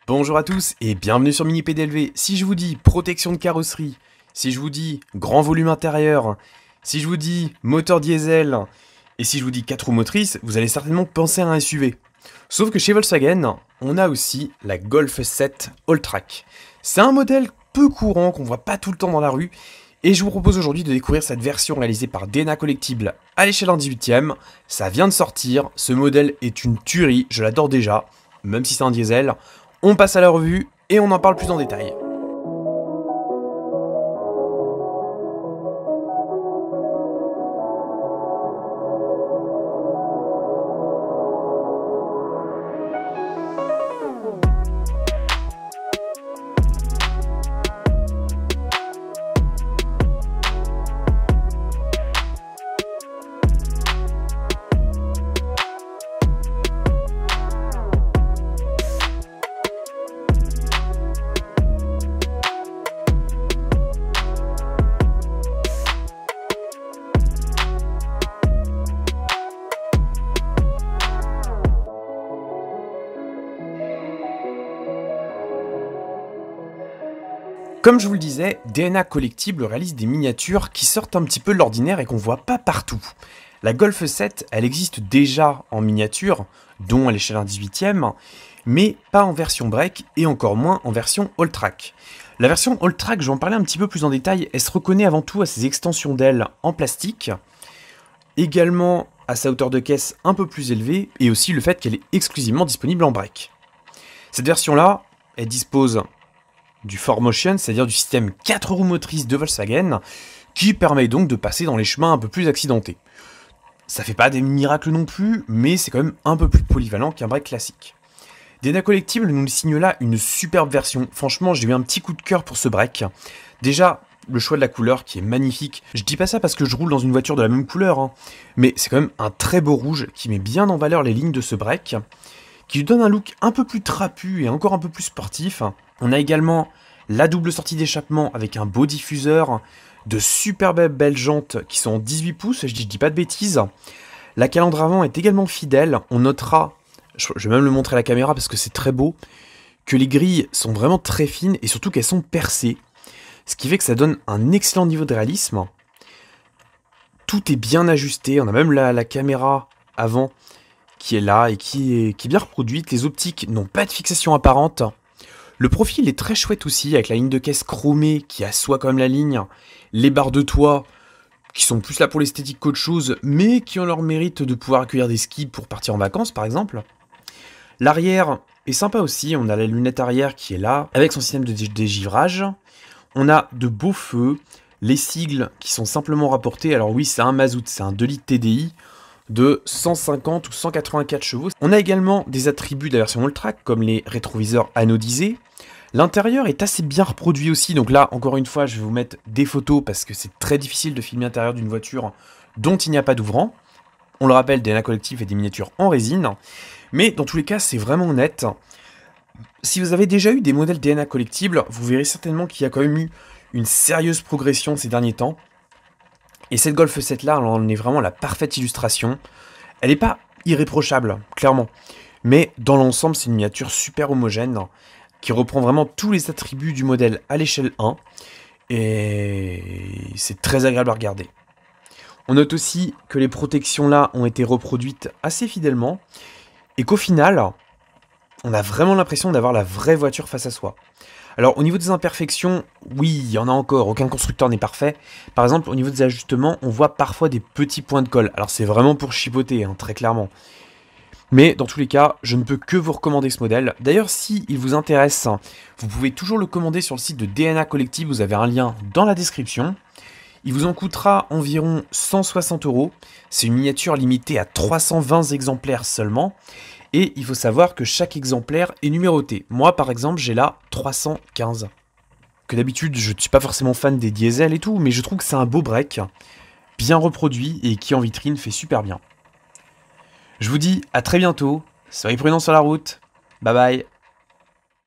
Bonjour à tous et bienvenue sur Mini PDLV. Si je vous dis protection de carrosserie, si je vous dis grand volume intérieur, si je vous dis moteur diesel, et si je vous dis 4 roues motrices, vous allez certainement penser à un SUV. Sauf que chez Volkswagen, on a aussi la Golf 7 Alltrack. C'est un modèle peu courant qu'on voit pas tout le temps dans la rue, et je vous propose aujourd'hui de découvrir cette version réalisée par DNA Collectible à l'échelle 1/18ème. Ça vient de sortir, ce modèle est une tuerie, je l'adore déjà, même si c'est un diesel. On passe à la revue et on en parle plus en détail. Comme je vous le disais, DNA Collectible réalise des miniatures qui sortent un petit peu de l'ordinaire et qu'on voit pas partout. La Golf 7, elle existe déjà en miniature, dont à l'échelle 1/18ème, mais pas en version break et encore moins en version Alltrack. La version Alltrack, je vais en parler un petit peu plus en détail, elle se reconnaît avant tout à ses extensions d'ailes en plastique, également à sa hauteur de caisse un peu plus élevée, et aussi le fait qu'elle est exclusivement disponible en break. Cette version-là, elle dispose du 4Motion, c'est-à-dire du système 4 roues motrices de Volkswagen, qui permet donc de passer dans les chemins un peu plus accidentés. Ça fait pas des miracles non plus, mais c'est quand même un peu plus polyvalent qu'un break classique. DNA Collectible nous signe là une superbe version. Franchement, j'ai eu un petit coup de cœur pour ce break. Déjà, le choix de la couleur qui est magnifique. Je dis pas ça parce que je roule dans une voiture de la même couleur, hein, mais c'est quand même un très beau rouge qui met bien en valeur les lignes de ce break, qui lui donne un look un peu plus trapu et encore un peu plus sportif. On a également la double sortie d'échappement avec un beau diffuseur, de superbes belles jantes qui sont en 18 pouces, je dis pas de bêtises. La calandre avant est également fidèle, on notera, je vais même le montrer à la caméra parce que c'est très beau, que les grilles sont vraiment très fines et surtout qu'elles sont percées, ce qui fait que ça donne un excellent niveau de réalisme. Tout est bien ajusté, on a même la caméra avant qui est là et qui est bien reproduite, les optiques n'ont pas de fixation apparente. Le profil est très chouette aussi, avec la ligne de caisse chromée qui assoit quand même la ligne, les barres de toit qui sont plus là pour l'esthétique qu'autre chose, mais qui ont leur mérite de pouvoir accueillir des skis pour partir en vacances par exemple. L'arrière est sympa aussi, on a la lunette arrière qui est là, avec son système de dégivrage. On a de beaux feux, les sigles qui sont simplement rapportés, alors oui c'est un mazout, c'est un 2 litres TDI, de 150 ou 184 chevaux. On a également des attributs de la version Alltrack, comme les rétroviseurs anodisés. L'intérieur est assez bien reproduit aussi, donc là, encore une fois, je vais vous mettre des photos, parce que c'est très difficile de filmer l'intérieur d'une voiture dont il n'y a pas d'ouvrant. On le rappelle, DNA Collective fait des miniatures en résine, mais dans tous les cas, c'est vraiment net. Si vous avez déjà eu des modèles DNA Collectible, vous verrez certainement qu'il y a quand même eu une sérieuse progression ces derniers temps. Et cette Golf 7 là, elle en est vraiment la parfaite illustration. Elle n'est pas irréprochable, clairement. Mais dans l'ensemble, c'est une miniature super homogène, qui reprend vraiment tous les attributs du modèle à l'échelle 1. Et c'est très agréable à regarder. On note aussi que les protections là ont été reproduites assez fidèlement. Et qu'au final, on a vraiment l'impression d'avoir la vraie voiture face à soi. Alors au niveau des imperfections, oui, il y en a encore, aucun constructeur n'est parfait. Par exemple, au niveau des ajustements, on voit parfois des petits points de colle. Alors c'est vraiment pour chipoter, hein, très clairement. Mais dans tous les cas, je ne peux que vous recommander ce modèle. D'ailleurs, si il vous intéresse, vous pouvez toujours le commander sur le site de DNA Collective, vous avez un lien dans la description. Il vous en coûtera environ 160 €. C'est une miniature limitée à 320 exemplaires seulement. Et il faut savoir que chaque exemplaire est numéroté. Moi, par exemple, j'ai la 315. Que d'habitude, je ne suis pas forcément fan des diesels et tout, mais je trouve que c'est un beau break, bien reproduit et qui en vitrine fait super bien. Je vous dis à très bientôt. Soyez prudents sur la route. Bye bye.